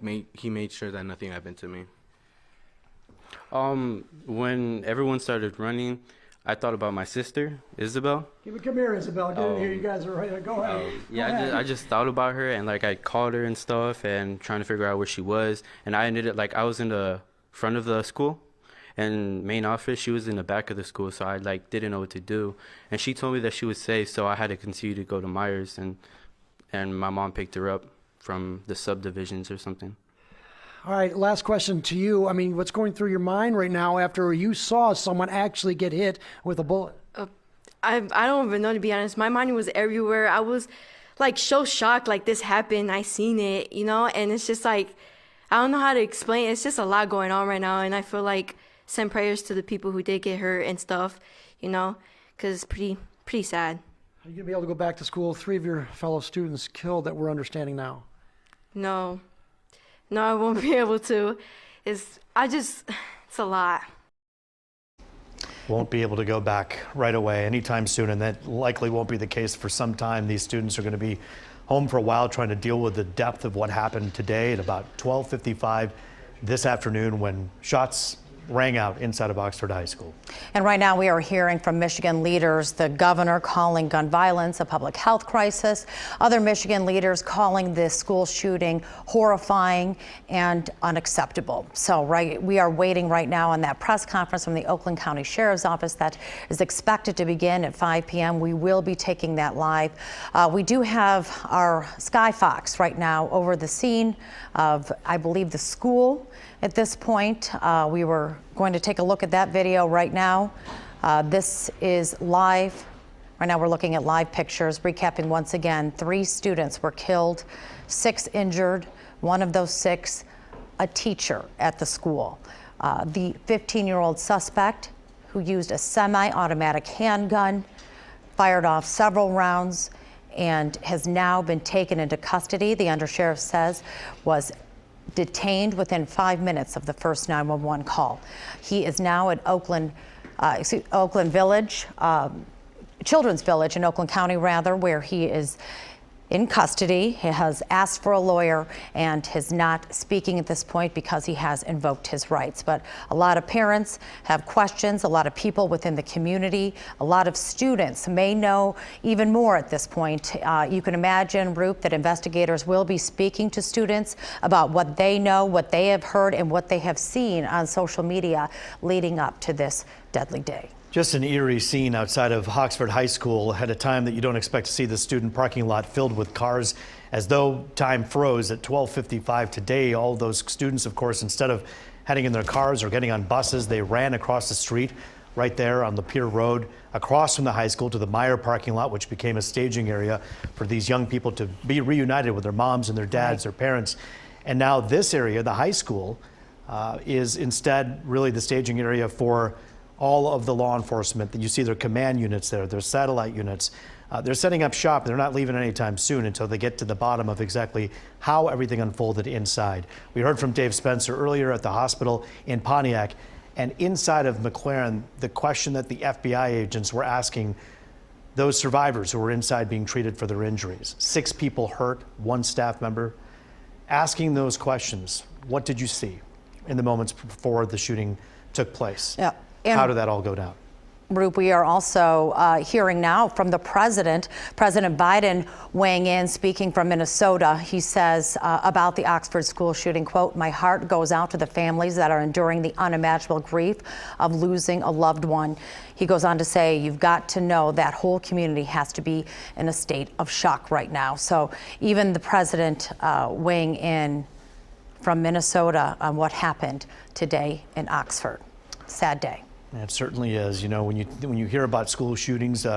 He made sure that nothing happened to me. When everyone started running, I thought about my sister, Isabel. Come here, Isabel. Get in here. You guys are right. Go ahead. Yeah, I just thought about her, and like I called her and stuff, and trying to figure out where she was. And I ended up like I was in the front of the school, and main office. She was in the back of the school, so I like didn't know what to do. And she told me that she was safe, so I had to continue to go to Myers, and my mom picked her up from the subdivisions or something. All right, last question to you. I mean, what's going through your mind right now after you saw someone actually get hit with a bullet? I don't even know, to be honest. My mind was everywhere. I was like so shocked, like this happened. I seen it, and it's just like, I don't know how to explain. It's just a lot going on right now, and I feel like send prayers to the people who did get hurt and stuff, because it's pretty sad. Are you gonna be able to go back to school? 3 of your fellow students killed that we're understanding now. No, I won't be able to. It's a lot. Won't be able to go back right away anytime soon, and that likely won't be the case for some time. These students are going to be home for a while trying to deal with the depth of what happened today at about 12:55 this afternoon when shots rang out inside of Oxford High School. And right now we are hearing from Michigan leaders, the governor calling gun violence a public health crisis, other Michigan leaders calling this school shooting horrifying and unacceptable. So we are waiting right now on that press conference from the Oakland County Sheriff's Office that is expected to begin at 5 p.m. We will be taking that live. We do have our Sky Fox right now over the scene of, I believe, the school. At this point, we were going to take a look at that video right now. This is live. Right now we're looking at live pictures, recapping once again, 3 students were killed, 6 injured. One of those 6, a teacher at the school. The 15-year-old suspect who used a semi-automatic handgun, fired off several rounds, and has now been taken into custody. The undersheriff says was detained within 5 minutes of the first 911 call. He is now at Oakland Village, Children's Village in Oakland County, where he is in custody. He has asked for a lawyer and is not speaking at this point because he has invoked his rights. But a lot of parents have questions, a lot of people within the community, a lot of students may know even more at this point. You can imagine, Roop, that investigators will be speaking to students about what they know, what they have heard, and what they have seen on social media leading up to this deadly day. Just an eerie scene outside of Oxford High School at a time that you don't expect to see the student parking lot filled with cars, as though time froze at 12:55 today. All those students, of course, instead of heading in their cars or getting on buses, they ran across the street right there on the Pier Road across from the high school to the Meyer parking lot, which became a staging area for these young people to be reunited with their moms and their dads, their parents. And now this area, the high school, is instead really the staging area for all of the law enforcement. That you see their command units there, their satellite units. They're setting up shop. They're not leaving anytime soon until they get to the bottom of exactly how everything unfolded inside. We heard from Dave Spencer earlier at the hospital in Pontiac, and inside of McLaren, the question that the FBI agents were asking those survivors who were inside being treated for their injuries. 6 people hurt, 1 staff member. Asking those questions, what did you see in the moments before the shooting took place? Yeah. And how did that all go down? Roop, we are also hearing now from the president, President Biden, weighing in, speaking from Minnesota. He says about the Oxford school shooting, quote, "My heart goes out to the families that are enduring the unimaginable grief of losing a loved one." He goes on to say, "You've got to know that whole community has to be in a state of shock right now." So even the president weighing in from Minnesota on what happened today in Oxford. Sad day. It certainly is. You know, when you hear about school shootings,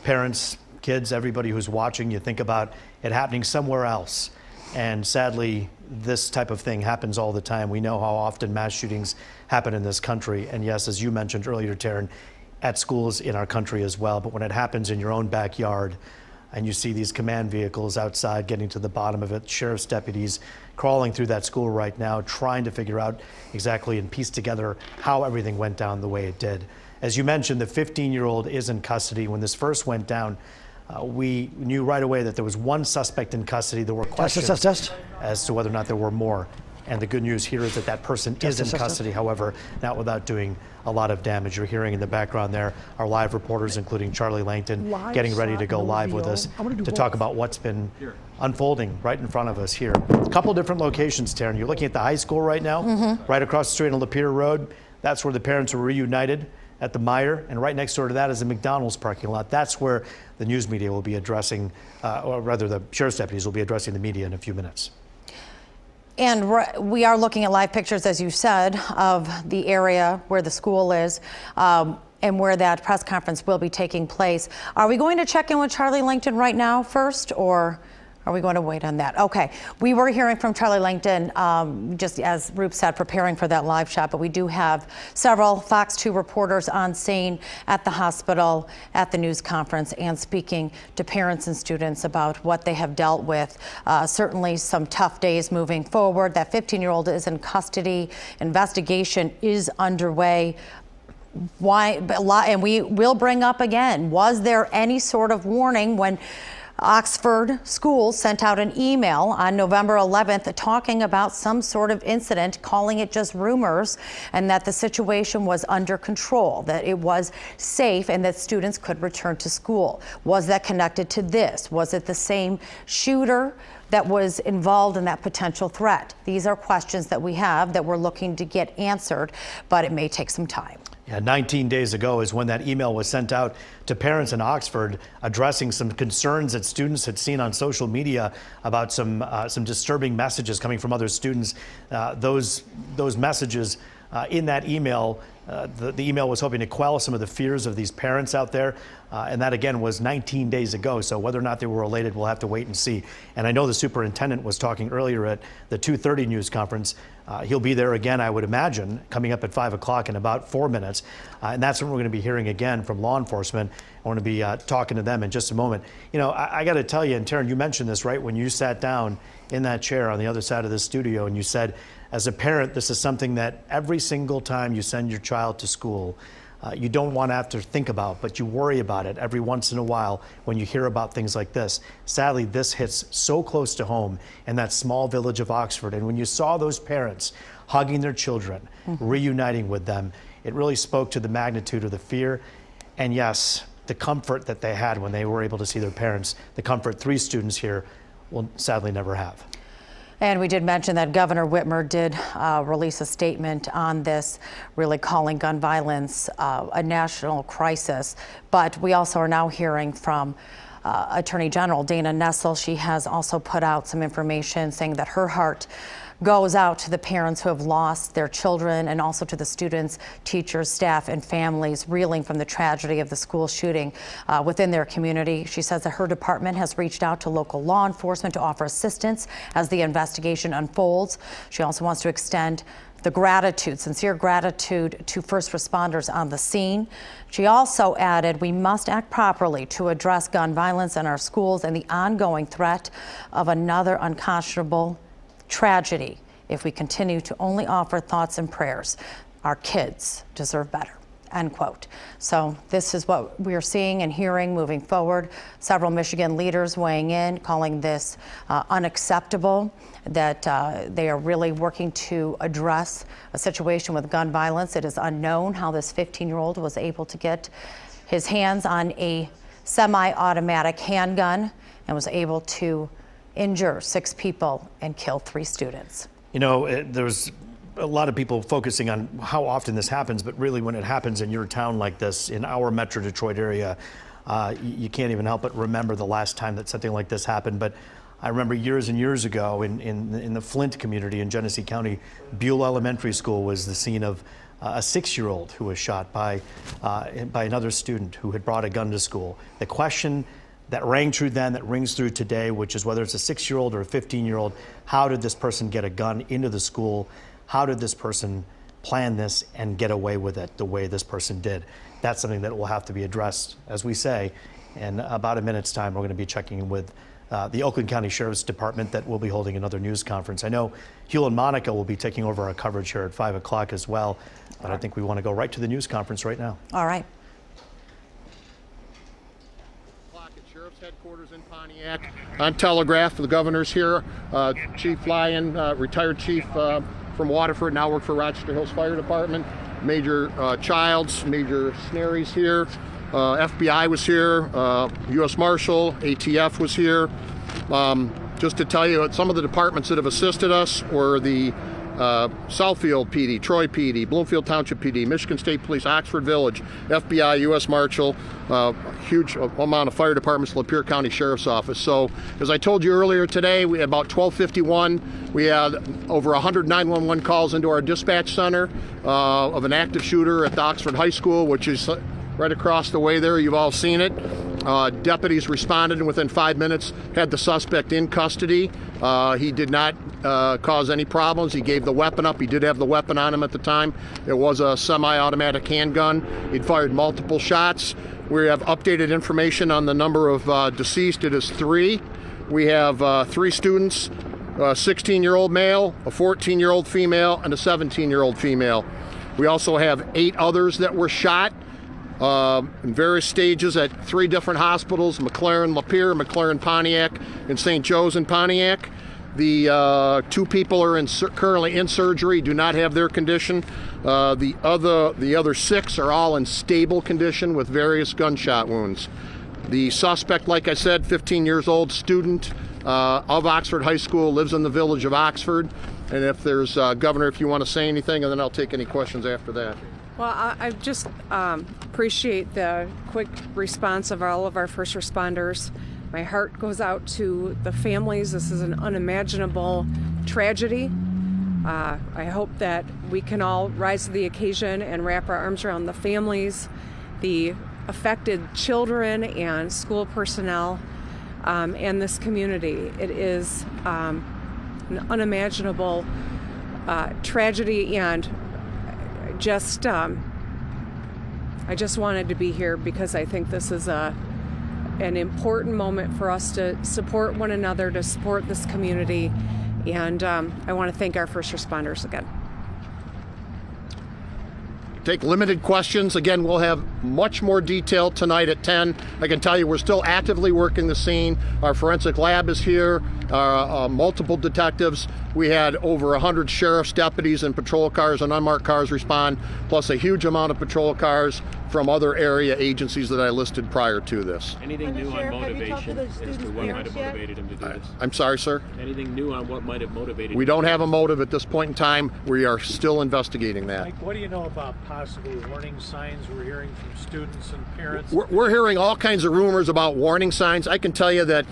parents, kids, everybody who's watching, you think about it happening somewhere else. And sadly, this type of thing happens all the time. We know how often mass shootings happen in this country. And yes, as you mentioned earlier, Taryn, at schools in our country as well. But when it happens in your own backyard, and you see these command vehicles outside getting to the bottom of it, sheriff's deputies crawling through that school right now, trying to figure out exactly and piece together how everything went down the way it did. As you mentioned, the 15-year-old is in custody. When this first went down, we knew right away that there was one suspect in custody. There were questions Test. as to whether or not there were more. And the good news here is that that person is in custody, however, not without doing a lot of damage. You're hearing in the background there our live reporters, including Charlie Langton, getting ready to go live with us to talk about what's been unfolding right in front of us here. A couple different locations, Taryn. You're looking at the high school right now, right across the street on Lapeer Road. That's where the parents were reunited at the Meyer, and right next door to that is the McDonald's parking lot. That's where the news media will be addressing, or rather the sheriff's deputies will be addressing the media in a few minutes. And we are looking at live pictures, as you said, of the area where the school is and where that press conference will be taking place. Are we going to check in with Charlie Langton right now first, or are we going to wait on that? Okay, we were hearing from Charlie Langton, just as Roop said, preparing for that live shot, but we do have several Fox 2 reporters on scene at the hospital, at the news conference, and speaking to parents and students about what they have dealt with. Certainly some tough days moving forward. That 15-year-old is in custody. Investigation is underway. Why? And we will bring up again, was there any sort of warning when Oxford Schools sent out an email on November 11th talking about some sort of incident, calling it just rumors, and that the situation was under control, that it was safe, and that students could return to school? Was that connected to this? Was it the same shooter that was involved in that potential threat? These are questions that we have that we're looking to get answered, but it may take some time. Yeah, 19 days ago is when that email was sent out to parents in Oxford addressing some concerns that students had seen on social media about some disturbing messages coming from other students. Those messages in that email, the email was hoping to quell some of the fears of these parents out there. And that, again, was 19 days ago. So whether or not they were related, we'll have to wait and see. And I know the superintendent was talking earlier at the 2:30 news conference. He'll be there again, I would imagine, coming up at 5 o'clock in about 4 minutes. And that's when we're going to be hearing again from law enforcement. I want to be talking to them in just a moment. You know, I got to tell you, and Taryn, you mentioned this, right, when you sat down in that chair on the other side of the studio and you said, as a parent, this is something that every single time you send your child to school, you don't want to have to think about, but you worry about it every once in a while when you hear about things like this. Sadly, this hits so close to home in that small village of Oxford. And when you saw those parents hugging their children, reuniting with them, it really spoke to the magnitude of the fear. And yes, the comfort that they had when they were able to see their parents, the comfort 3 students here will sadly never have. And we did mention that Governor Whitmer did release a statement on this, really calling gun violence a national crisis. But we also are now hearing from Attorney General Dana Nessel. She has also put out some information saying that her heart goes out to the parents who have lost their children, and also to the students, teachers, staff, and families reeling from the tragedy of the school shooting within their community. She says that her department has reached out to local law enforcement to offer assistance as the investigation unfolds. She also wants to extend the gratitude, sincere gratitude, to first responders on the scene. She also added, we must act properly to address gun violence in our schools and the ongoing threat of another unconscionable tragedy if we continue to only offer thoughts and prayers. Our kids deserve better, end quote. So this is what we are seeing and hearing moving forward. Several Michigan leaders weighing in, calling this unacceptable, that they are really working to address a situation with gun violence. It is unknown how this 15-year-old was able to get his hands on a semi-automatic handgun and was able to injure 6 people and kill 3 students. You know, there's a lot of people focusing on how often this happens, but really when it happens in your town like this, in our Metro Detroit area, you can't even help but remember the last time that something like this happened. But I remember years and years ago in the Flint community in Genesee County, Buell Elementary School was the scene of a 6-year-old who was shot by another student who had brought a gun to school. The question that rang true then, that rings through today, which is whether it's a 6-year-old or a 15-year-old, how did this person get a gun into the school? How did this person plan this and get away with it the way this person did? That's something that will have to be addressed, as we say. In about a minute's time, we're going to be checking in with the Oakland County Sheriff's Department that will be holding another news conference. I know Hugh and Monica will be taking over our coverage here at 5 o'clock as well, but I think we want to go right to the news conference right now. All right. On telegraph, the governor's here. Chief Lyon, retired chief from Waterford, now worked for Rochester Hills Fire Department. Major Childs, Major Snary's here. FBI was here. U.S. Marshal, ATF was here. Just to tell you, some of the departments that have assisted us were the Southfield PD, Troy PD, Bloomfield Township PD, Michigan State Police, Oxford Village, FBI, U.S. Marshal, huge amount of fire departments, Lapeer County Sheriff's Office. So, as I told you earlier today, we had about 12:51. We had over 100 911 calls into our dispatch center of an active shooter at the Oxford High School, which is right across the way there. You've all seen it. Deputies responded and within 5 minutes had the suspect in custody. He did not cause any problems. He gave the weapon up. He did have the weapon on him at the time. It was a semi-automatic handgun. He'd fired multiple shots. We have updated information on the number of deceased. It is 3. We have 3 students, a 16-year-old male, a 14-year-old female, and a 17-year-old female. We also have 8 others that were shot in various stages at 3 different hospitals: McLaren Lapeer, McLaren Pontiac, and St. Joe's in Pontiac. The 2 people are currently in surgery, do not have their condition. The other 6 are all in stable condition with various gunshot wounds. The suspect, like I said, 15 years old, student of Oxford High School, lives in the village of Oxford. And if there's, Governor, if you want to say anything, and then I'll take any questions after that. Well, I just appreciate the quick response of all of our first responders. My heart goes out to the families. This is an unimaginable tragedy. I hope that we can all rise to the occasion and wrap our arms around the families, the affected children and school personnel, and this community. It is an unimaginable tragedy, and I just wanted to be here because I think this is an important moment for us to support one another, to support this community, and I want to thank our first responders again. Take limited questions. Again, we'll have much more detail tonight at 10. I can tell you we're still actively working the scene. Our forensic lab is here, multiple detectives. We had over 100 sheriff's deputies and patrol cars and unmarked cars respond, plus a huge amount of patrol cars from other area agencies that I listed prior to this. Anything new on motivation as to what might have motivated him to do this? I'm sorry, sir? Anything new on what might have motivated him? We don't have a motive at this point in time. We are still investigating that. Mike, what do you know about possible warning signs we're hearing from students and parents? We're hearing all kinds of rumors about warning signs. I can tell you that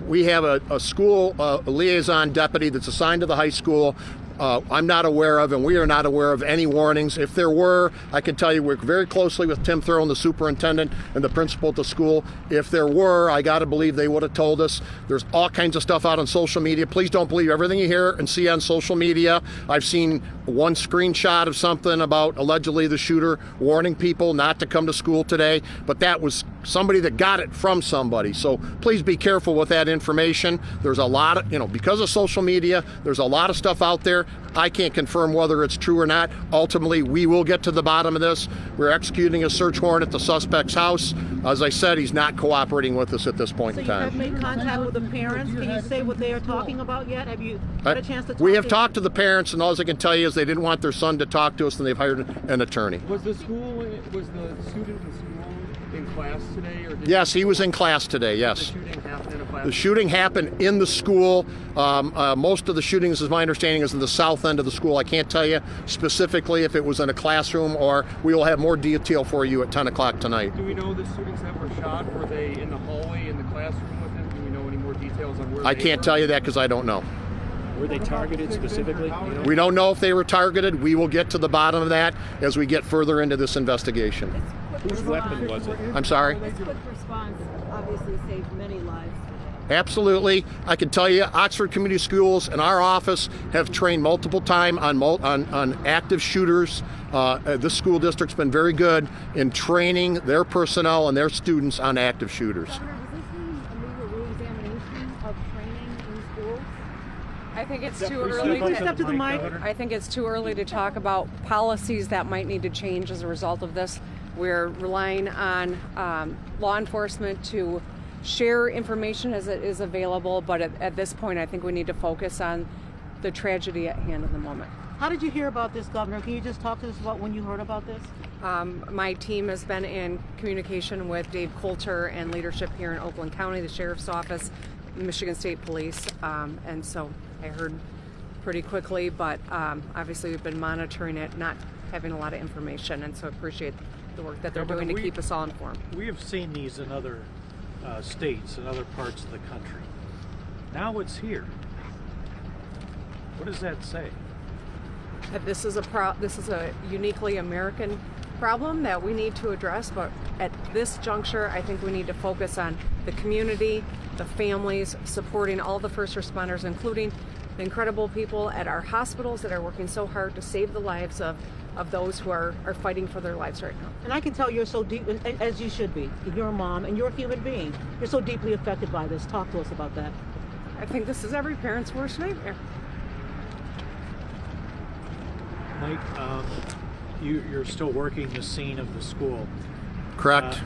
we have a school liaison deputy that's assigned to the high school. I'm not aware of, and we are not aware of any warnings. If there were, I can tell you we work very closely with Tim Throne, the superintendent, and the principal at the school. If there were, I got to believe they would have told us. There's all kinds of stuff out on social media. Please don't believe everything you hear and see on social media. I've seen one screenshot of something about allegedly the shooter warning people not to come to school today, but that was somebody that got it from somebody. So please be careful with that information. There's a lot of, because of social media, there's a lot of stuff out there. I can't confirm whether it's true or not. Ultimately, we will get to the bottom of this. We're executing a search warrant at the suspect's house. As I said, he's not cooperating with us at this point in time. So you have made contact with the parents. Can you say what they are talking about yet? Have you had a chance to talk We have talked to the parents, and all I can tell you is they didn't want their son to talk to us, and they've hired an attorney. Was the student in school in class today? Or Yes, he was in class today, yes. The shooting happened in a class? The shooting happened in the school. Most of the shootings, as my understanding, is in the south end of the school. I can't tell you specifically if it was in a classroom, or we will have more detail for you at 10 o'clock tonight. Do we know the students that were shot? Were they in the hallway in the classroom with him? Do we know any more details on where I can't tell you that because I don't know. Were they targeted specifically? We don't know if they were targeted. We will get to the bottom of that as we get further into this investigation. Whose weapon was it? I'm sorry? This quick response obviously saved many lives. Absolutely. I can tell you, Oxford Community Schools and our office have trained multiple times on active shooters. This school district's been very good in training their personnel and their students on active shooters. Governor, does this mean a legal re-examination of training in schools? I think it's too early Step to the mic. I think it's too early to talk about policies that might need to change as a result of this. We're relying on law enforcement to share information as it is available, but at this point, I think we need to focus on the tragedy at hand in the moment. How did you hear about this, Governor? Can you just talk to us about when you heard about this? My team has been in communication with Dave Coulter and leadership here in Oakland County, the Sheriff's Office, Michigan State Police, and so I heard pretty quickly, but obviously we've been monitoring it, not having a lot of information, and so appreciate the work that they're doing to keep us all informed. We have seen these in other states and other parts of the country. Now it's here. What does that say? That this is a uniquely American problem that we need to address, but at this juncture, I think we need to focus on the community, the families, supporting all the first responders, including the incredible people at our hospitals that are working so hard to save the lives of those who are fighting for their lives right now. And I can tell you're so deep, as you should be. You're a mom and you're a human being. You're so deeply affected by this. Talk to us about that. I think this is every parent's worst nightmare. Mike, you're still working the scene of the school. Correct.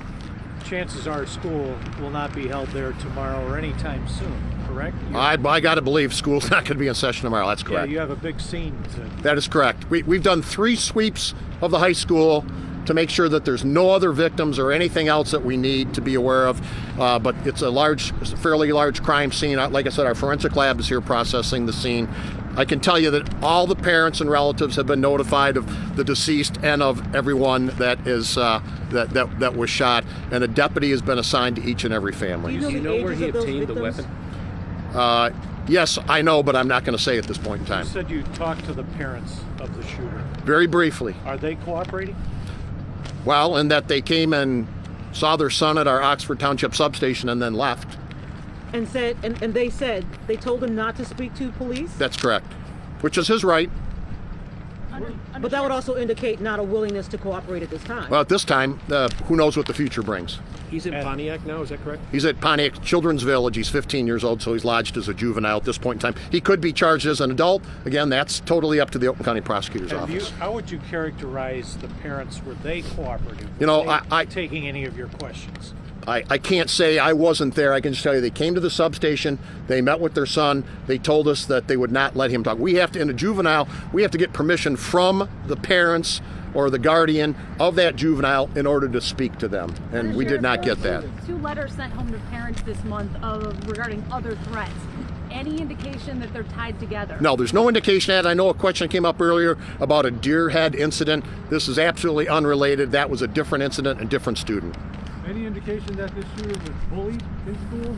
Chances are school will not be held there tomorrow or anytime soon, correct? I got to believe school's not going to be in session tomorrow. That's correct. Yeah, you have a big scene to... That is correct. We've done 3 sweeps of the high school to make sure that there's no other victims or anything else that we need to be aware of. But it's a fairly large crime scene. Like I said, our forensic lab is here processing the scene. I can tell you that all the parents and relatives have been notified of the deceased and of everyone that is that was shot, and a deputy has been assigned to each and every family. Do you know where he obtained the weapon? Yes, I know, but I'm not going to say at this point in time. You said you talked to the parents of the shooter. Very briefly. Are they cooperating? Well, in that they came and saw their son at our Oxford Township substation and then left. And said, and they told him not to speak to police? That's correct, which is his right. But that would also indicate not a willingness to cooperate at this time. Well, at this time, who knows what the future brings. He's in Pontiac now, is that correct? He's at Pontiac Children's Village. He's 15 years old, so he's lodged as a juvenile at this point in time. He could be charged as an adult. Again, that's totally up to the Oakland County Prosecutor's Office. How would you characterize the parents? Were they cooperative? You know, I taking any of your questions? I can't say I wasn't there. I can just tell you they came to the substation, they met with their son, they told us that they would not let him talk. We have to, in a juvenile, we have to get permission from the parents or the guardian of that juvenile in order to speak to them, and we did not get that. 2 letters sent home to parents this month regarding other threats. Any indication that they're tied together? No, there's no indication of that. I know a question came up earlier about a deer head incident. This is absolutely unrelated. That was a different incident, a different student. Any indication that this shooter was bullied in school?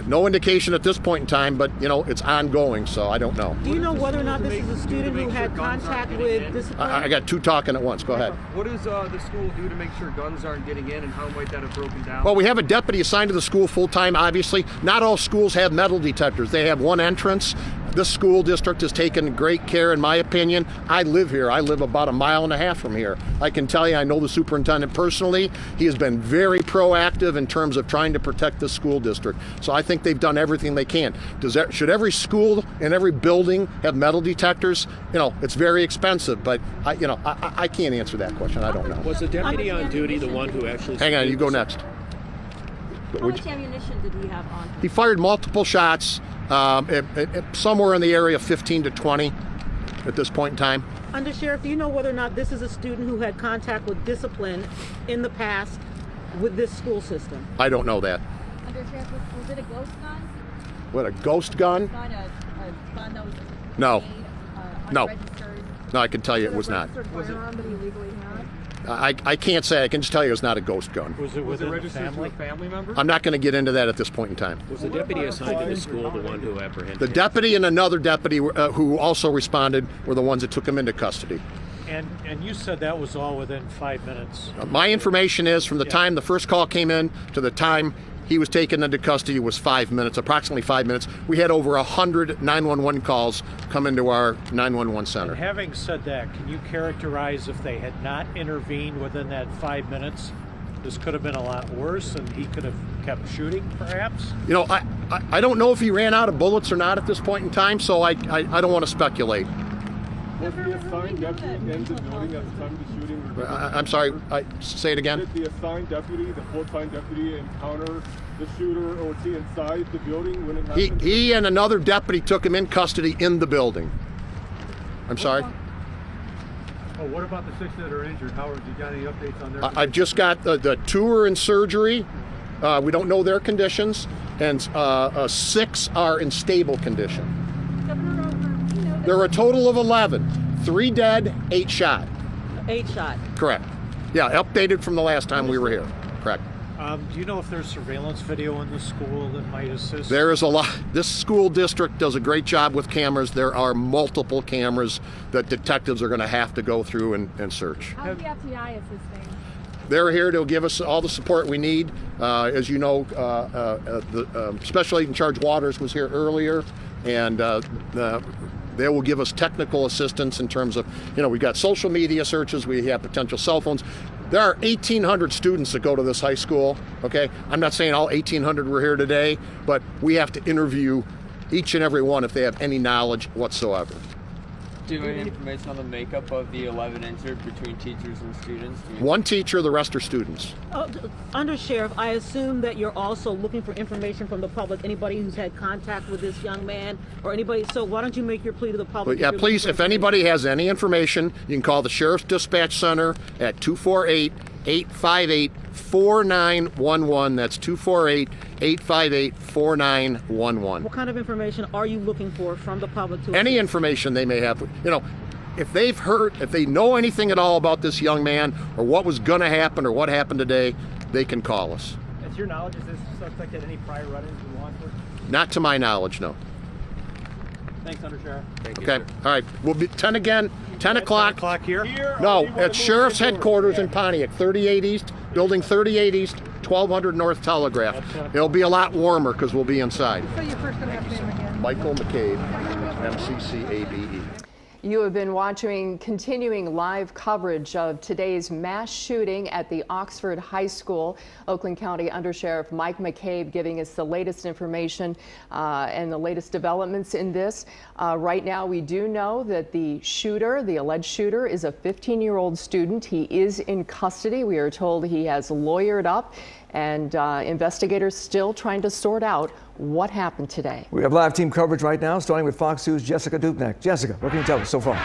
No indication at this point in time, but you know, it's ongoing, so I don't know. Do you know whether or not this is a student who had contact with discipline? I got 2 talking at once. Go ahead. What does the school do to make sure guns aren't getting in, and how might that have broken down? Well, we have a deputy assigned to the school full-time, obviously. Not all schools have metal detectors. They have one entrance. This school district has taken great care, in my opinion. I live here. I live about 1.5 miles from here. I can tell you, I know the superintendent personally. He has been very proactive in terms of trying to protect the school district. So I think they've done everything they can. Should every school and every building have metal detectors? You know, it's very expensive, but I can't answer that question. I don't know. Was the deputy on duty the one who actually... Hang on, you go next. How much ammunition did he have on him? He fired multiple shots, somewhere in the area of 15 to 20 at this point in time. Undersheriff, do you know whether or not this is a student who had contact with discipline in the past with this school system? I don't know that. Undersheriff, was it a ghost gun? What, a ghost gun? A gun that was No. made, No. unregistered? No, I can tell you it was not. Was it firearm that he legally had? I can't say. I can just tell you it's not a ghost gun. Was it within the family? Family member? I'm not going to get into that at this point in time. Was the deputy assigned to the school the one who apprehended The him? deputy and another deputy who also responded were the ones that took him into custody. And you said that was all within 5 minutes. My information is from the time the first call came in to the time he was taken into custody was 5 minutes, approximately 5 minutes. We had over 100 911 calls come into our 911 center. And having said that, can you characterize if they had not intervened within that 5 minutes, this could have been a lot worse and he could have kept shooting, perhaps? You know, I don't know if he ran out of bullets or not at this point in time, so I don't want to speculate. Was the assigned deputy in the building at the time of the shooting? I'm sorry, say it again. Did the assigned deputy, the full-time deputy, encounter the shooter, or was he inside the building when it happened? He and another deputy took him in custody in the building. I'm sorry? Oh, what about the 6 that are injured? Howard, you got any updates on their I've just got the 2 are in surgery. We don't know their conditions. And 6 are in stable condition. There are a total of 11. 3 dead, 8 shot. 8 shot. Correct. Yeah, updated from the last time we were here. Correct. Do you know if there's surveillance video in the school that might assist? There is a lot. This school district does a great job with cameras. There are multiple cameras that detectives are going to have to go through and search. How's the FBI assisting? They're here to give us all the support we need. As you know, the Special Agent in Charge Waters was here earlier, and they will give us technical assistance in terms of, we've got social media searches, we have potential cell phones. There are 1,800 students that go to this high school, okay? I'm not saying all 1,800 were here today, but we have to interview each and every one if they have any knowledge whatsoever. Do you have any information on the makeup of the 11 injured between teachers and students? 1 teacher, the rest are students. Under Sheriff, I assume that you're also looking for information from the public, anybody who's had contact with this young man or anybody. So why don't you make your plea to the public? But yeah, please, if anybody has any information, you can call the Sheriff's Dispatch Center at 248-858-4911. That's 248-858-4911. What kind of information are you looking for from the public? To Any information they may have. If they've heard, if they know anything at all about this young man or what was going to happen or what happened today, they can call us. To your knowledge, has this suspect had any prior run-ins with law enforcement? Not to my knowledge, no. Thanks, Under Sheriff. Thank you, Okay, sir. all right. We'll be 10 again, 10 o'clock. 10 o'clock here? No, at Sheriff's headquarters in Pontiac, 38 East, building 38 East, 1200 North Telegraph. It'll be a lot warmer because we'll be inside. So your first and last name again. Michael McCabe, MCCABE. You have been watching continuing live coverage of today's mass shooting at the Oxford High School. Oakland County Undersheriff Mike McCabe giving us the latest information and the latest developments in this. Right now, we do know that the alleged shooter, is a 15-year-old student. He is in custody. We are told he has lawyered up, and investigators still trying to sort out what happened today. We have live team coverage right now, starting with Fox News' Jessica Dupnack. Jessica, what can you tell us so far?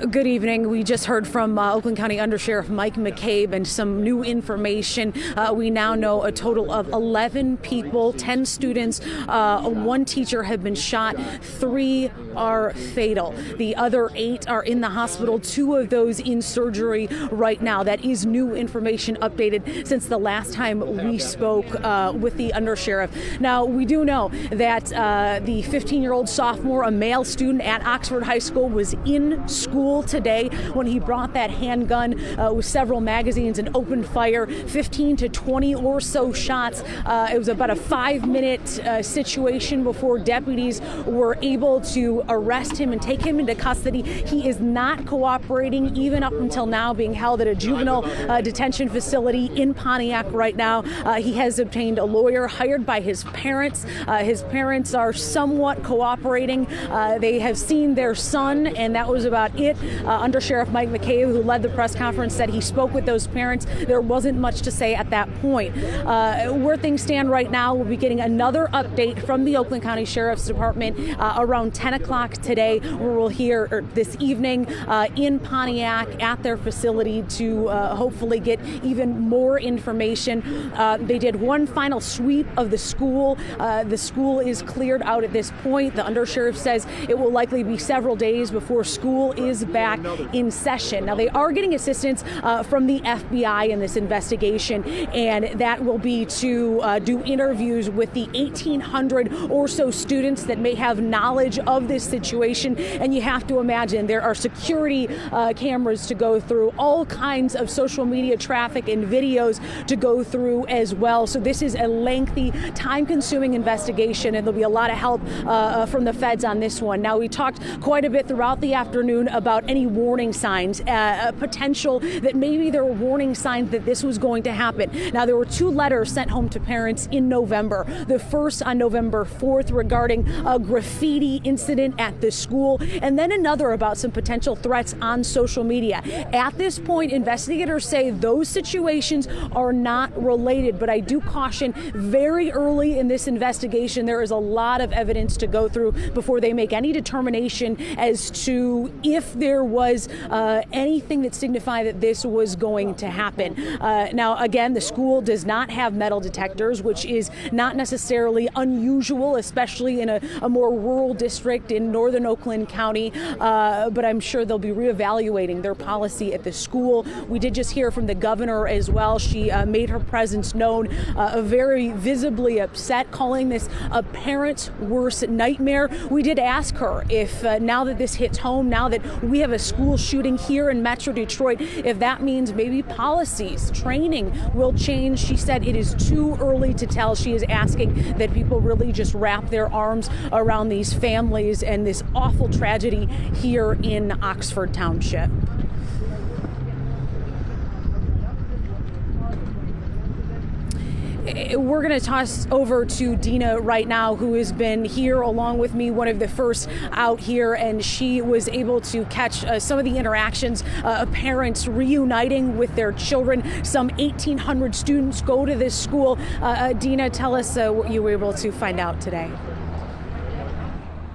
Good evening. We just heard from Oakland County Undersheriff Mike McCabe and some new information. We now know a total of 11 people, 10 students, 1 teacher have been shot, 3 are fatal. The other 8 are in the hospital, 2 of those in surgery right now. That is new information updated since the last time we spoke with the Undersheriff. Now, we do know that the 15-year-old sophomore, a male student at Oxford High School, was in school today when he brought that handgun with several magazines and opened fire, 15 to 20 or so shots. It was about a 5-minute situation before deputies were able to arrest him and take him into custody. He is not cooperating, even up until now, being held at a juvenile detention facility in Pontiac right now. He has obtained a lawyer hired by his parents. His parents are somewhat cooperating. They have seen their son, and that was about it. Undersheriff Mike McCabe, who led the press conference, said he spoke with those parents. There wasn't much to say at that point. Where things stand right now, we'll be getting another update from the Oakland County Sheriff's Department around 10 o'clock today, where we'll hear this evening in Pontiac at their facility to hopefully get even more information. They did one final sweep of the school. The school is cleared out at this point. The Undersheriff says it will likely be several days before school is back in session. Now, they are getting assistance from the FBI in this investigation, and that will be to do interviews with the 1,800 or so students that may have knowledge of this situation. And you have to imagine there are security cameras to go through, all kinds of social media traffic and videos to go through as well. So this is a lengthy, time-consuming investigation, and there'll be a lot of help from the feds on this one. Now, we talked quite a bit throughout the afternoon about any warning signs, potential that maybe there were warning signs that this was going to happen. Now, there were 2 letters sent home to parents in November. The first on November 4th regarding a graffiti incident at the school, and then another about some potential threats on social media. At this point, investigators say those situations are not related, but I do caution very early in this investigation, there is a lot of evidence to go through before they make any determination as to if there was anything that signified that this was going to happen. Now, again, the school does not have metal detectors, which is not necessarily unusual, especially in a more rural district in northern Oakland County, but I'm sure they'll be reevaluating their policy at the school. We did just hear from the governor as well. She made her presence known, very visibly upset, calling this a parent's worst nightmare. We did ask her if now that this hits home, now that we have a school shooting here in Metro Detroit, if that means maybe policies, training will change. She said it is too early to tell. She is asking that people really just wrap their arms around these families and this awful tragedy here in Oxford Township. We're going to toss over to Dina right now, who has been here along with me, one of the first out here, and she was able to catch some of the interactions of parents reuniting with their children. Some 1,800 students go to this school. Dina, tell us what you were able to find out today.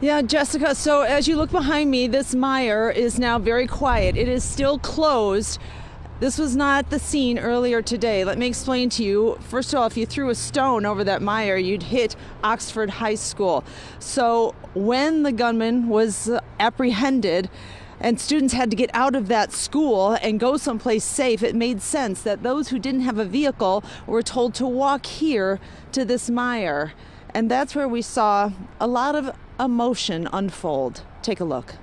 Yeah, Jessica, so as you look behind me, this mire is now very quiet. It is still closed. This was not the scene earlier today. Let me explain to you. First of all, if you threw a stone over that mire, you'd hit Oxford High School. So when the gunman was apprehended and students had to get out of that school and go someplace safe, it made sense that those who didn't have a vehicle were told to walk here to this mire. And that's where we saw a lot of emotion unfold. Take a look.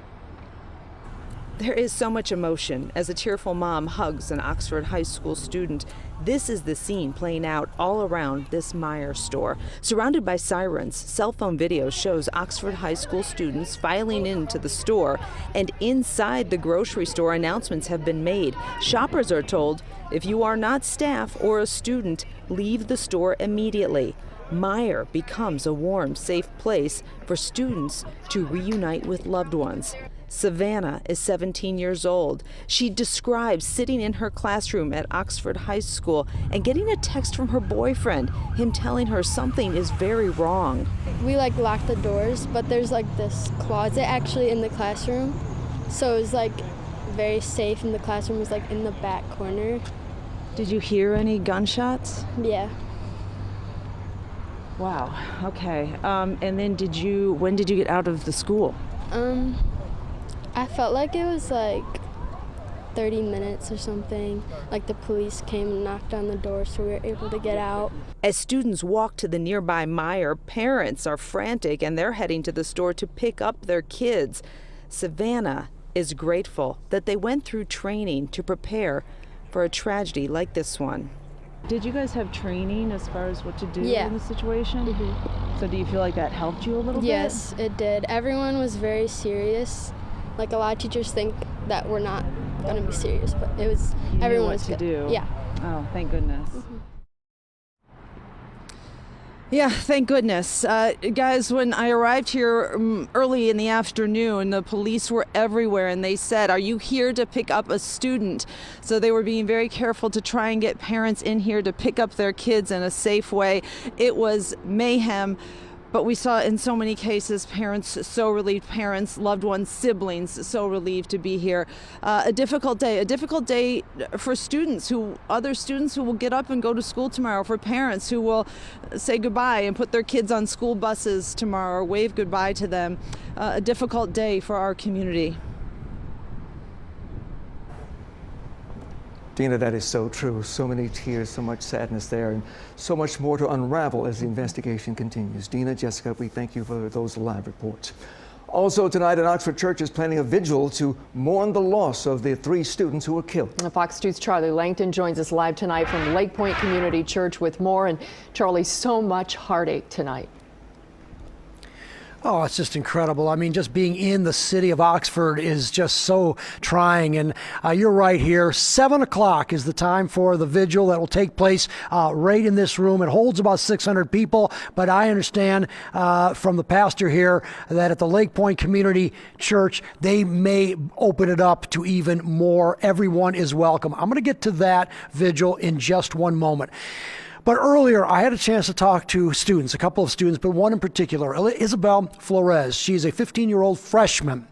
There is so much emotion as a tearful mom hugs an Oxford High School student. This is the scene playing out all around this Meijer store. Surrounded by sirens, cell phone video shows Oxford High School students filing into the store, and inside the grocery store announcements have been made. Shoppers are told, if you are not staff or a student, leave the store immediately. Meijer becomes a warm, safe place for students to reunite with loved ones. Savannah is 17 years old. She describes sitting in her classroom at Oxford High School and getting a text from her boyfriend, him telling her something is very wrong. We locked the doors, but there's this closet actually in the classroom. So it was very safe, and the classroom was in the back corner. Did you hear any gunshots? Yeah. Wow, okay. And then when did you get out of the school? I felt like it was 30 minutes or something. The police came and knocked on the door, so we were able to get out. As students walk to the nearby Meijer, parents are frantic and they're heading to the store to pick up their kids. Savannah is grateful that they went through training to prepare for a tragedy like this one. Did you guys have training as far as what to do in the situation? Mm-hmm. So do you feel like that helped you a little bit? Yes, it did. Everyone was very serious. A lot of teachers think that we're not going to be serious, but it was, everyone was good. Do. Yeah. Oh, thank goodness. Mm-hmm. Yeah, thank goodness. Guys, when I arrived here early in the afternoon, the police were everywhere and they said, are you here to pick up a student? So they were being very careful to try and get parents in here to pick up their kids in a safe way. It was mayhem. But we saw in so many cases parents so relieved, parents, loved ones, siblings so relieved to be here. A difficult day for students, other students who will get up and go to school tomorrow, for parents who will say goodbye and put their kids on school buses tomorrow or wave goodbye to them. A difficult day for our community. Dina, that is so true. So many tears, so much sadness there, and so much more to unravel as the investigation continues. Dina, Jessica, we thank you for those live reports. Also tonight, an Oxford church is planning a vigil to mourn the loss of the 3 students who were killed. Fox 2's Charlie Langton joins us live tonight from Lake Point Community Church with more. And Charlie, so much heartache tonight. Oh, it's just incredible. I mean, just being in the city of Oxford is just so trying. And you're right here. 7 o'clock is the time for the vigil that will take place right in this room. It holds about 600 people, but I understand from the pastor here that at the Lake Point Community Church, they may open it up to even more. Everyone is welcome. I'm going to get to that vigil in just one moment. But earlier, I had a chance to talk to students, a couple of students, but one in particular, Isabel Flores. She's a 15-year-old freshman.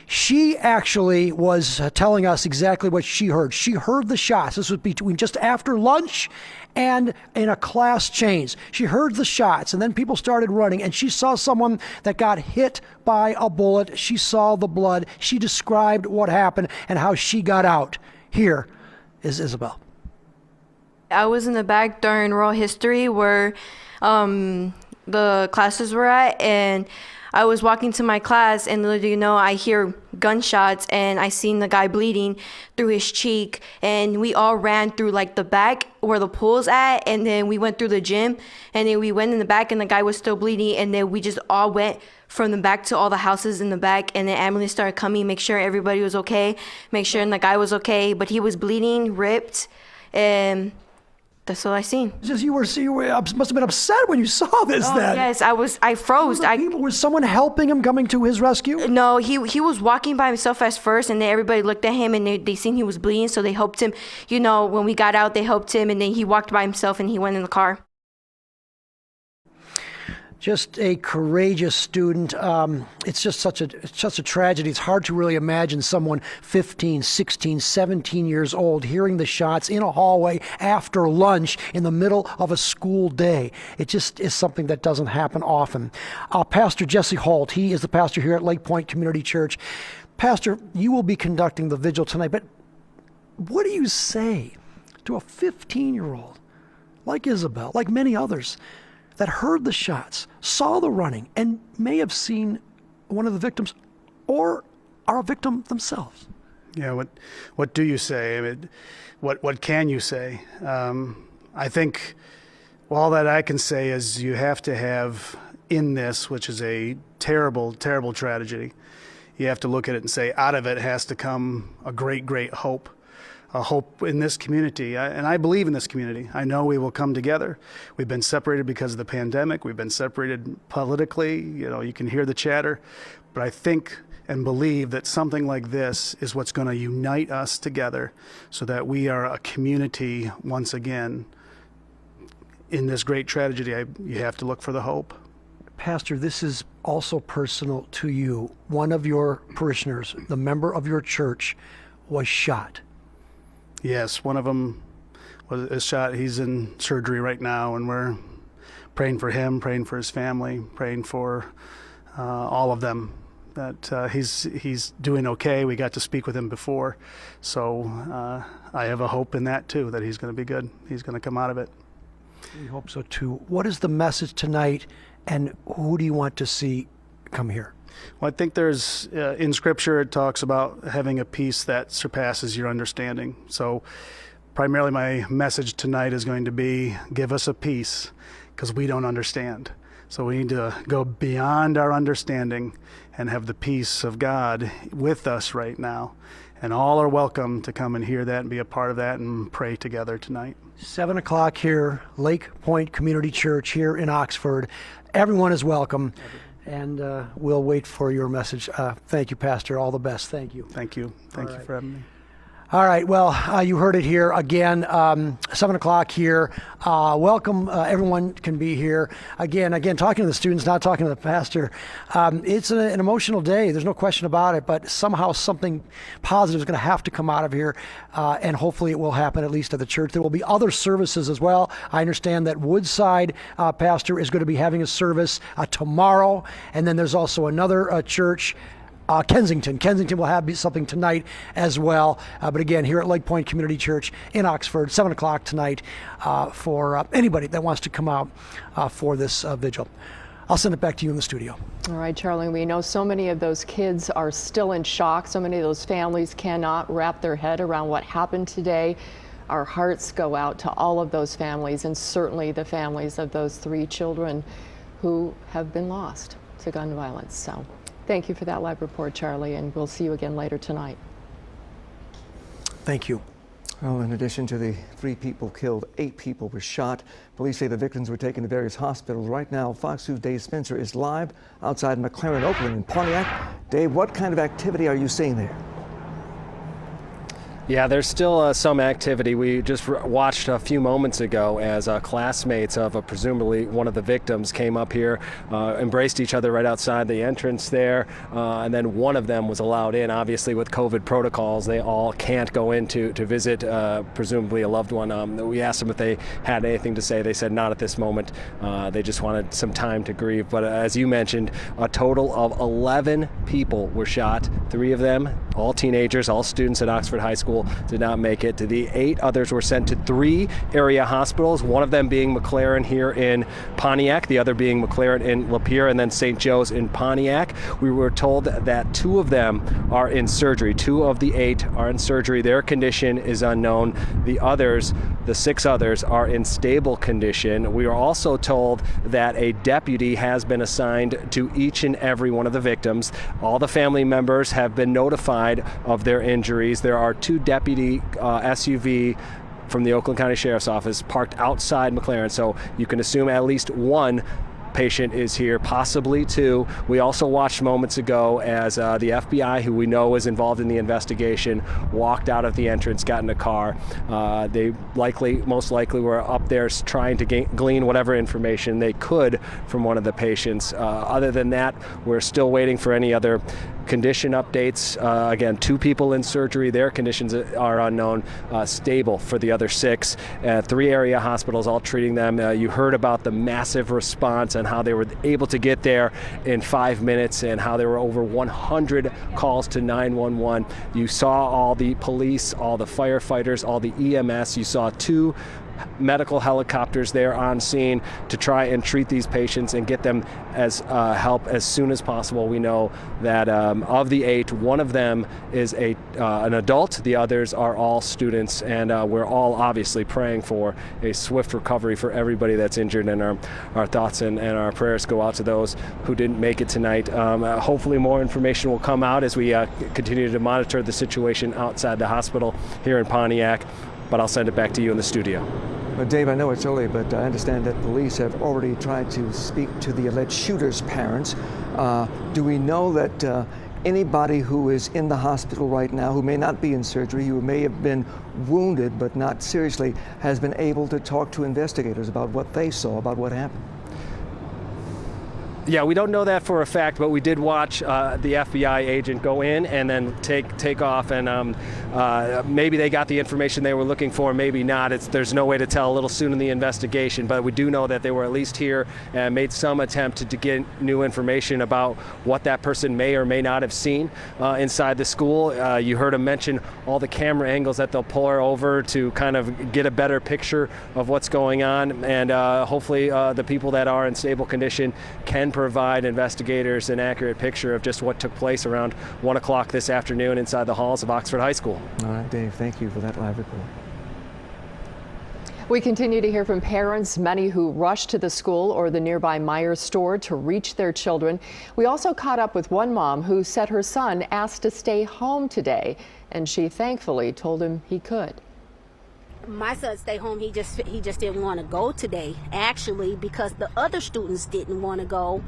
She actually was telling us exactly what she heard. She heard the shots. This was between just after lunch and in a class change. She heard the shots, and then people started running, and she saw someone that got hit by a bullet. She saw the blood. She described what happened and how she got out. Here is Isabel. I was in the back during oral history where the classes were at, and I was walking to my class, and literally, I hear gunshots, and I seen the guy bleeding through his cheek, and we all ran through like the back where the pool's at, and then we went through the gym, and then we went in the back, and the guy was still bleeding, and then we just all went from the back to all the houses in the back, and the ambulance started coming, make sure everybody was okay, make sure the guy was okay, but he was bleeding, ripped, and that's all I seen. Just you must have been upset when you saw this. Oh, then. Yes, I froze. Was someone helping him, coming to his rescue? No, he was walking by himself at first, and then everybody looked at him, and they seen he was bleeding, so they helped him. When we got out, they helped him, and then he walked by himself, and he went in the car. Just a courageous student. It's just such a tragedy. It's hard to really imagine someone 15, 16, 17 years old hearing the shots in a hallway after lunch in the middle of a school day. It just is something that doesn't happen often. Pastor Jesse Holt, he is the pastor here at Lake Point Community Church. Pastor, you will be conducting the vigil tonight, but what do you say to a 15-year-old like Isabel, like many others, that heard the shots, saw the running, and may have seen one of the victims or are a victim themselves? Yeah, what do you say? I mean, what can you say? I think all that I can say is you have to have in this, which is a terrible, terrible tragedy, you have to look at it and say, out of it has to come a great, great hope. A hope in this community, and I believe in this community. I know we will come together. We've been separated because of the pandemic. We've been separated politically. You can hear the chatter, but I think and believe that something like this is what's going to unite us together so that we are a community once again. In this great tragedy, you have to look for the hope. Pastor, this is also personal to you. One of your parishioners, the member of your church, was shot. Yes, one of them is shot. He's in surgery right now, and we're praying for him, praying for his family, praying for all of them, that he's doing okay. We got to speak with him before, so I have a hope in that too, that he's going to be good. He's going to come out of it. We hope so too. What is the message tonight, and who do you want to see come here? Well, I think there's, in Scripture, it talks about having a peace that surpasses your understanding. So primarily my message tonight is going to be, give us a peace, because we don't understand. So we need to go beyond our understanding and have the peace of God with us right now. And all are welcome to come and hear that and be a part of that and pray together tonight. 7 o'clock here, Lake Point Community Church here in Oxford. Everyone is welcome. And we'll wait for your message. Thank you, Pastor. All the best. Thank you. Thank you. Thank you for having me. All right. Well, you heard it here again. 7 o'clock here. Welcome. Everyone can be here. Again, talking to the students, not talking to the pastor. It's an emotional day. There's no question about it. But somehow something positive is going to have to come out of here. And hopefully it will happen, at least at the church. There will be other services as well. I understand that Woodside pastor is going to be having a service tomorrow. And then there's also another church, Kensington. Kensington will have something tonight as well. But again, here at Lake Point Community Church in Oxford, 7 o'clock tonight for anybody that wants to come out for this vigil. I'll send it back to you in the studio. All right, Charlie, we know so many of those kids are still in shock. So many of those families cannot wrap their head around what happened today. Our hearts go out to all of those families, and certainly the families of those 3 children who have been lost. to gun violence. So thank you for that live report, Charlie, and we'll see you again later tonight. Thank you. Well, in addition to the 3 people killed, 8 people were shot. Police say the victims were taken to various hospitals. Right now, Fox 2's Dave Spencer is live outside McLaren, Oakland in Pontiac. Dave, what kind of activity are you seeing there? Yeah, there's still some activity. We just watched a few moments ago as classmates of presumably one of the victims came up here, embraced each other right outside the entrance there, and then one of them was allowed in. Obviously, with COVID protocols, they all can't go in to visit presumably a loved one. We asked them if they had anything to say. They said not at this moment. They just wanted some time to grieve. But as you mentioned, a total of 11 people were shot. 3 of them, all teenagers, all students at Oxford High School, did not make it. The 8 others were sent to 3 area hospitals, one of them being McLaren here in Pontiac, the other being McLaren in Lapeer, and then St. Joe's in Pontiac. We were told that 2 of them are in surgery. 2 of the 8 are in surgery. Their condition is unknown. The others, the 6 others, are in stable condition. We are also told that a deputy has been assigned to each and every one of the victims. All the family members have been notified of their injuries. There are 2 deputy SUV from the Oakland County Sheriff's Office parked outside McLaren, so you can assume at least 1 patient is here, possibly 2. We also watched moments ago as the FBI, who we know is involved in the investigation, walked out of the entrance, got in a car. They most likely were up there trying to glean whatever information they could from one of the patients. Other than that, we're still waiting for any other condition updates. Again, 2 people in surgery. Their conditions are unknown. Stable for the other 6. 3 area hospitals all treating them. You heard about the massive response and how they were able to get there in 5 minutes and how there were over 100 calls to 911. You saw all the police, all the firefighters, all the EMS. You saw 2 medical helicopters there on scene to try and treat these patients and get them as help as soon as possible. We know that of the 8, 1 of them is an adult. The others are all students, and we're all obviously praying for a swift recovery for everybody that's injured, and our thoughts and our prayers go out to those who didn't make it tonight. Hopefully more information will come out as we continue to monitor the situation outside the hospital here in Pontiac. But I'll send it back to you in the studio. Well, Dave, I know it's early, but I understand that police have already tried to speak to the alleged shooter's parents. Do we know that anybody who is in the hospital right now, who may not be in surgery, who may have been wounded but not seriously, has been able to talk to investigators about what they saw, about what happened? Yeah, we don't know that for a fact, but we did watch the FBI agent go in and then take off, and maybe they got the information they were looking for, maybe not. There's no way to tell a little soon in the investigation, but we do know that they were at least here and made some attempt to get new information about what that person may or may not have seen inside the school. You heard him mention all the camera angles that they'll pour over to kind of get a better picture of what's going on, and hopefully the people that are in stable condition can provide investigators an accurate picture of just what took place around 1 o'clock this afternoon inside the halls of Oxford High School. All right, Dave, thank you for that live report. We continue to hear from parents, many who rushed to the school or the nearby Myers store to reach their children. We also caught up with one mom who said her son asked to stay home today, and she thankfully told him he could. My son stayed home. He just didn't want to go today, actually, because the other students didn't want to go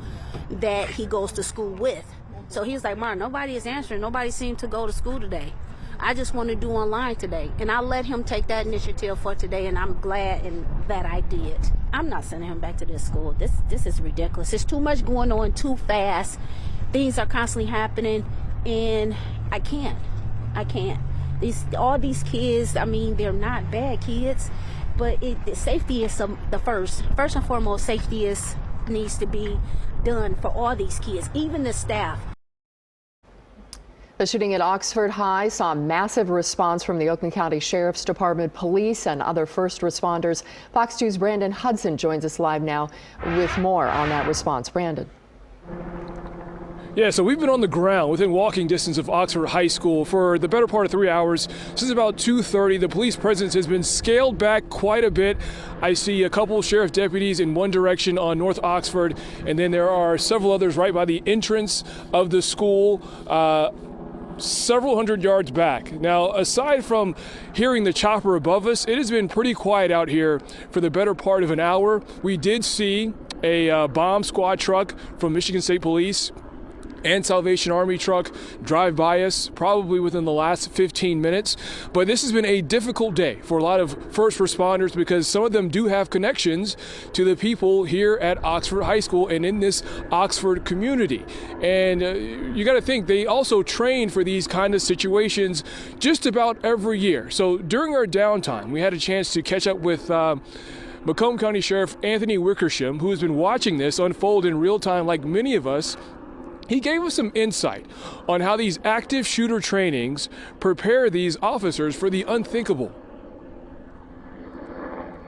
that he goes to school with. So he was like, Mom, nobody is answering. Nobody seemed to go to school today. I just want to do online today. And I let him take that initiative for today, and I'm glad that I did. I'm not sending him back to this school. This is ridiculous. There's too much going on too fast. Things are constantly happening, and I can't. All these kids, I mean, they're not bad kids, but safety is the first and foremost. Safety needs to be done for all these kids, even the staff. The shooting at Oxford High saw a massive response from the Oakland County Sheriff's Department, police, and other first responders. Fox 2's Brandon Hudson joins us live now with more on that response. Brandon. Yeah, so we've been on the ground within walking distance of Oxford High School for the better part of 3 hours. Since about 2:30, the police presence has been scaled back quite a bit. I see a couple sheriff deputies in one direction on North Oxford, and then there are several others right by the entrance of the school, several hundred yards back. Now, aside from hearing the chopper above us, it has been pretty quiet out here for the better part of an hour. We did see a bomb squad truck from Michigan State Police and Salvation Army truck drive by us probably within the last 15 minutes. But this has been a difficult day for a lot of first responders because some of them do have connections to the people here at Oxford High School and in this Oxford community. And you got to think they also train for these kind of situations just about every year. So during our downtime, we had a chance to catch up with Macomb County Sheriff Anthony Wickersham, who has been watching this unfold in real time like many of us. He gave us some insight on how these active shooter trainings prepare these officers for the unthinkable.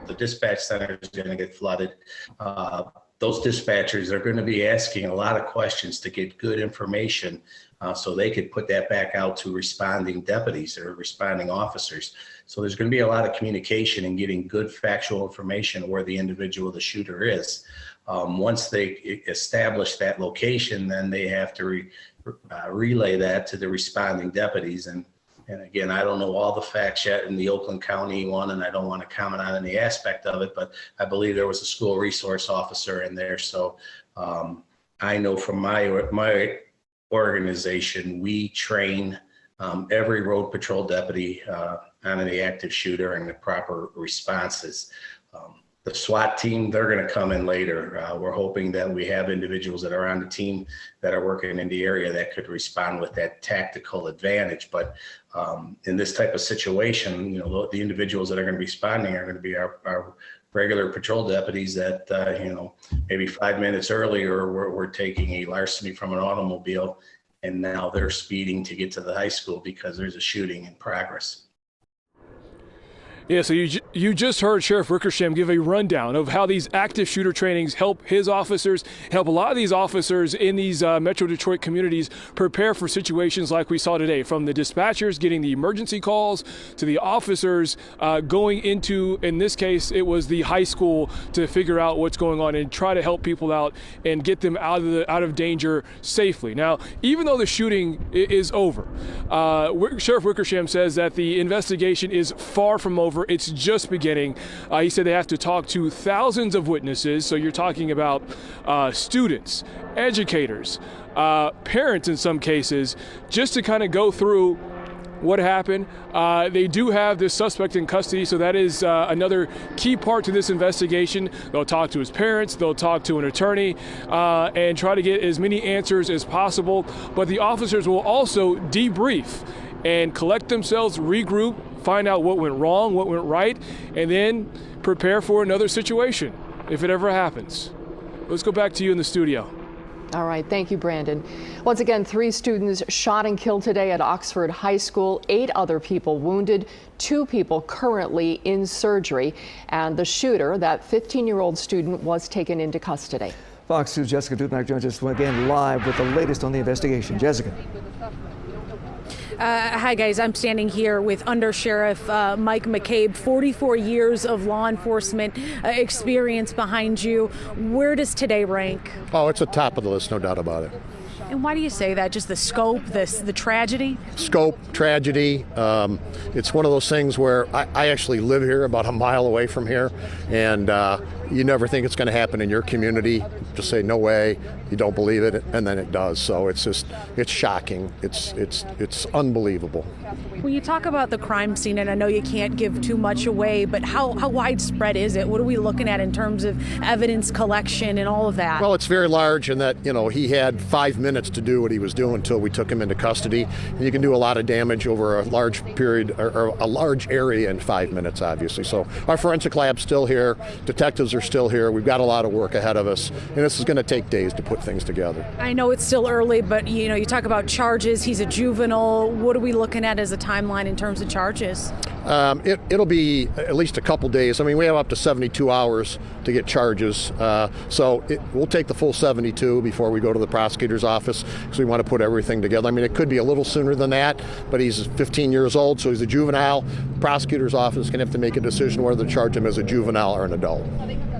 The dispatch center is going to get flooded. Those dispatchers are going to be asking a lot of questions to get good information so they could put that back out to responding deputies or responding officers. So there's going to be a lot of communication and getting good factual information where the individual, the shooter is. Once they establish that location, then they have to relay that to the responding deputies. And again, I don't know all the facts yet in the Oakland County one, and I don't want to comment on any aspect of it, but I believe there was a school resource officer in there. So I know from my organization, we train every road patrol deputy on the active shooter and the proper responses. The SWAT team, they're going to come in later. We're hoping that we have individuals that are on the team that are working in the area that could respond with that tactical advantage. But in this type of situation, the individuals that are going to be responding are going to be our regular patrol deputies that, maybe 5 minutes earlier we're taking a larceny from an automobile, and now they're speeding to get to the high school because there's a shooting in progress. Yeah, so you just heard Sheriff Wickersham give a rundown of how these active shooter trainings help his officers, help a lot of these officers in these Metro Detroit communities prepare for situations like we saw today, from the dispatchers getting the emergency calls to the officers going into, in this case, it was the high school to figure out what's going on and try to help people out and get them out of danger safely. Now, even though the shooting is over, Sheriff Wickersham says that the investigation is far from over. It's just beginning. He said they have to talk to thousands of witnesses. So you're talking about students, educators, parents in some cases, just to kind of go through what happened. They do have this suspect in custody, so that is another key part to this investigation. They'll talk to his parents, they'll talk to an attorney, and try to get as many answers as possible. But the officers will also debrief and collect themselves, regroup, find out what went wrong, what went right, and then prepare for another situation if it ever happens. Let's go back to you in the studio. All right, thank you, Brandon. Once again, 3 students shot and killed today at Oxford High School, 8 other people wounded, 2 people currently in surgery, and the shooter, that 15-year-old student, was taken into custody. Fox 2's Jessica Dudnak joins us again live with the latest on the investigation. Jessica. Hi, guys. I'm standing here with Under Sheriff Mike McCabe, 44 years of law enforcement experience behind you. Where does today rank? Oh, it's at the top of the list, no doubt about it. And why do you say that? Just the scope, the tragedy? Scope, tragedy. It's one of those things where I actually live here about a mile away from here, and you never think it's going to happen in your community. Just say, no way, you don't believe it, and then it does. So it's shocking. It's unbelievable. When you talk about the crime scene, and I know you can't give too much away, but how widespread is it? What are we looking at in terms of evidence collection and all of that? Well, it's very large in that, he had 5 minutes to do what he was doing until we took him into custody. And you can do a lot of damage over a large period or a large area in 5 minutes, obviously. So our forensic lab's still here. Detectives are still here. We've got a lot of work ahead of us, and this is going to take days to put things together. I know it's still early, but you talk about charges. He's a juvenile. What are we looking at as a timeline in terms of charges? It'll be at least a couple days. I mean, we have up to 72 hours to get charges. So we'll take the full 72 before we go to the prosecutor's office because we want to put everything together. I mean, it could be a little sooner than that, but he's 15 years old, so he's a juvenile. Prosecutor's office can have to make a decision whether to charge him as a juvenile or an adult.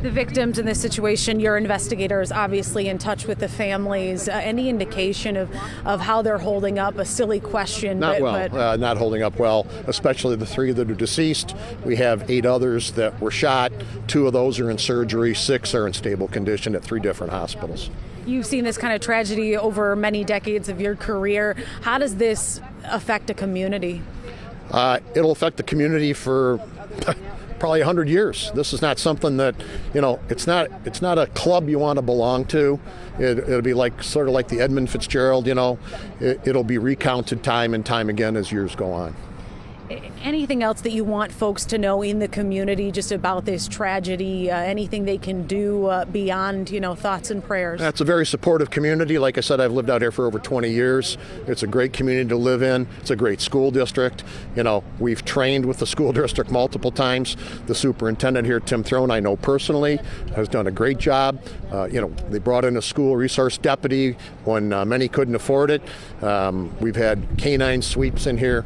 The victims in this situation, your investigators obviously in touch with the families. Any indication of how they're holding up? A silly question. Not well, not holding up well, especially the 3 that are deceased. We have 8 others that were shot. 2 of those are in surgery. 6 are in stable condition at 3 different hospitals. You've seen this kind of tragedy over many decades of your career. How does this affect a community? It'll affect the community for probably 100 years. This is not something that, it's not a club you want to belong to. It'll be sort of like the Edmund Fitzgerald, it'll be recounted time and time again as years go on. Anything else that you want folks to know in the community just about this tragedy? Anything they can do beyond, thoughts and prayers? That's a very supportive community. Like I said, I've lived out here for over 20 years. It's a great community to live in. It's a great school district. We've trained with the school district multiple times. The superintendent here, Tim Throne, I know personally, has done a great job. They brought in a school resource deputy when many couldn't afford it. We've had canine sweeps in here.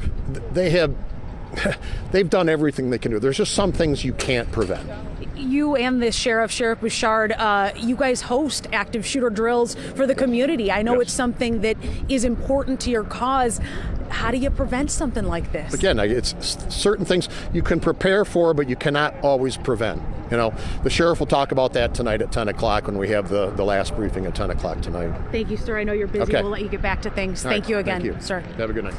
They've done everything they can do. There's just some things you can't prevent. You and the Sheriff Bouchard, you guys host active shooter drills for the community. I know It's something that is important to your cause. How do you prevent something like this? Again, it's certain things you can prepare for, but you cannot always prevent. The sheriff will talk about that tonight at 10 o'clock when we have the last briefing at 10 o'clock tonight. Thank you, sir. I know you're busy. Okay. We'll let you get back to things. Thank you again, Thank you. sir. Have a good night.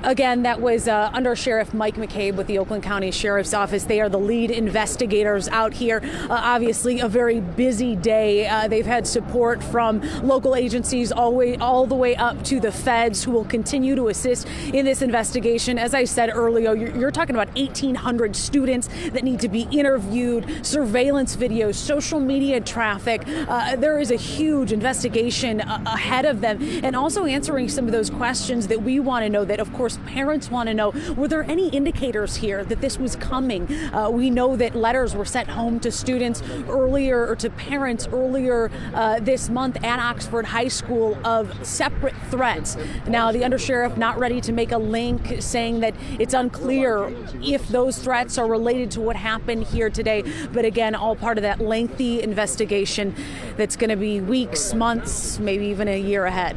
Again, that was Under Sheriff Mike McCabe with the Oakland County Sheriff's Office. They are the lead investigators out here. Obviously, a very busy day. They've had support from local agencies all the way up to the feds who will continue to assist in this investigation. As I said earlier, you're talking about 1,800 students that need to be interviewed, surveillance videos, social media traffic. There is a huge investigation ahead of them, and also answering some of those questions that we want to know, that, of course, parents want to know. Were there any indicators here that this was coming? We know that letters were sent home to students earlier, or to parents earlier this month at Oxford High School of separate threats. Now, the undersheriff not ready to make a link, saying that it's unclear if those threats are related to what happened here today. But again, all part of that lengthy investigation that's going to be weeks, months, maybe even a year ahead.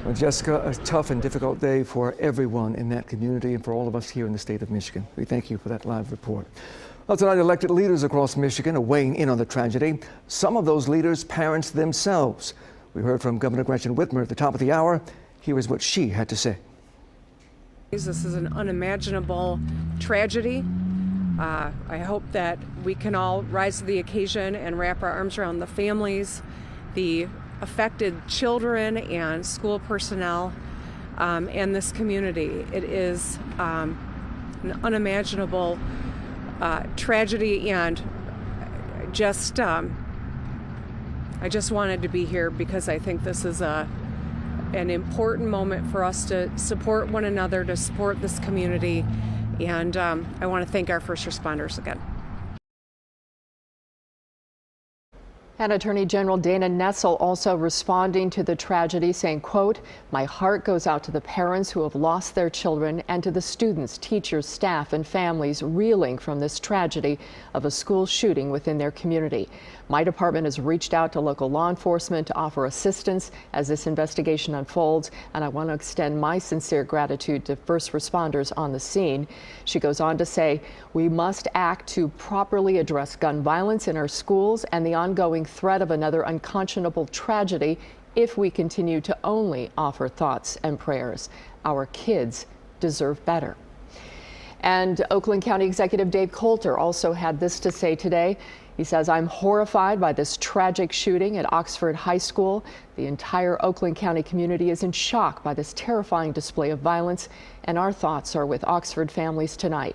Well, Jessica, a tough and difficult day for everyone in that community and for all of us here in the state of Michigan. We thank you for that live report. Well, tonight, elected leaders across Michigan are weighing in on the tragedy. Some of those leaders, parents themselves. We heard from Governor Gretchen Whitmer at the top of the hour. Here is what she had to say. This is an unimaginable tragedy. I hope that we can all rise to the occasion and wrap our arms around the families, the affected children and school personnel, and this community. It is an unimaginable tragedy, and I just wanted to be here because I think this is an important moment for us to support one another, to support this community, and I want to thank our first responders again. And Attorney General Dana Nessel also responding to the tragedy, saying, quote, "My heart goes out to the parents who have lost their children and to the students, teachers, staff, and families reeling from this tragedy of a school shooting within their community. My department has reached out to local law enforcement to offer assistance as this investigation unfolds, and I want to extend my sincere gratitude to first responders on the scene." She goes on to say, "We must act to properly address gun violence in our schools and the ongoing threat of another unconscionable tragedy if we continue to only offer thoughts and prayers. Our kids deserve better." And Oakland County Executive Dave Coulter also had this to say today. He says, "I'm horrified by this tragic shooting at Oxford High School. The entire Oakland County community is in shock by this terrifying display of violence, and our thoughts are with Oxford families tonight.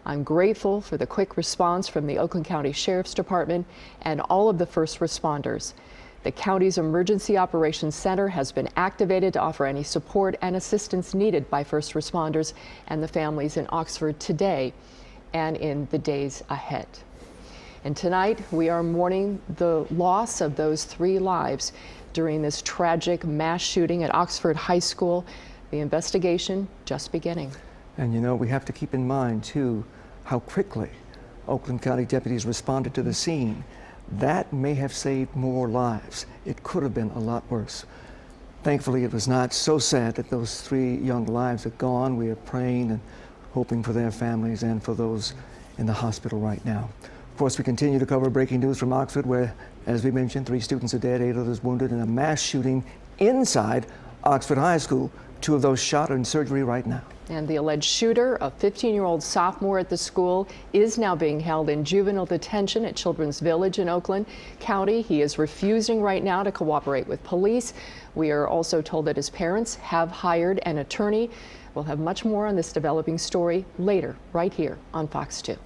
I'm grateful for the quick response from the Oakland County Sheriff's Department and all of the first responders. The county's Emergency Operations Center has been activated to offer any support and assistance needed by first responders and the families in Oxford today and in the days ahead. And tonight, we are mourning the loss of those 3 lives during this tragic mass shooting at Oxford High School. The investigation just beginning. And you know, we have to keep in mind, too, how quickly Oakland County deputies responded to the scene. That may have saved more lives. It could have been a lot worse. Thankfully, it was not so sad that those 3 young lives are gone. We are praying and hoping for their families and for those in the hospital right now. Of course, we continue to cover breaking news from Oxford, where, as we mentioned, 3 students are dead, 8 others wounded in a mass shooting inside Oxford High School. 2 of those shot are in surgery right now. And the alleged shooter, a 15-year-old sophomore at the school, is now being held in juvenile detention at Children's Village in Oakland County. He is refusing right now to cooperate with police. We are also told that his parents have hired an attorney. We'll have much more on this developing story later, right here on Fox 2.